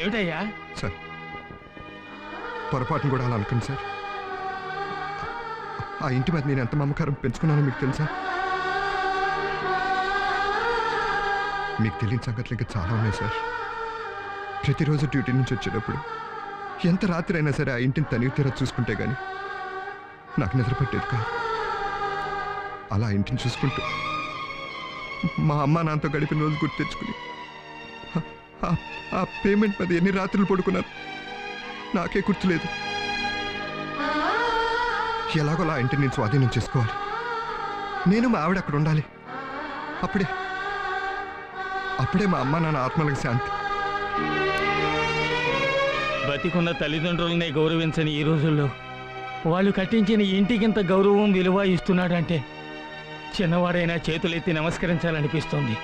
ఏమిటయ్యా? సార్ పొరపాటును కూడా అలా అనుకోండి సార్. ఆ ఇంటి మీద నేను ఎంత మమకారం పెంచుకున్నానో మీకు తెలుసా? మీకు తెలియని సంగతులు ఇంకా చాలా ఉన్నాయి సార్. ప్రతిరోజు డ్యూటీ నుంచి వచ్చేటప్పుడు ఎంత రాత్రి అయినా సరే ఆ ఇంటిని తనివి తీరా చూసుకుంటే గానీ నాకు నిద్ర పట్టేది కాదు. అలా ఇంటిని చూసుకుంటూ మా అమ్మ నాన్నతో గడిపిన రోజు గుర్తు తెచ్చుకుని ఆ పేమెంట్ మీద ఎన్ని రాత్రులు పడుకున్నారు నాకే గుర్తులేదు. ఎలాగోలా ఆ ఇంటిని నేను స్వాధీనం చేసుకోవాలి. నేను మా ఆవిడ అక్కడ ఉండాలి. అప్పుడే మా అమ్మ నాన్న ఆత్మలకు శాంతి. బతికున్న తల్లిదండ్రులనే గౌరవించని ఈ రోజుల్లో వాళ్ళు కట్టించిన ఇంటికింత గౌరవం విలువ ఇస్తున్నాడంటే చిన్నవాడైనా చేతులెత్తి నమస్కరించాలనిపిస్తోంది.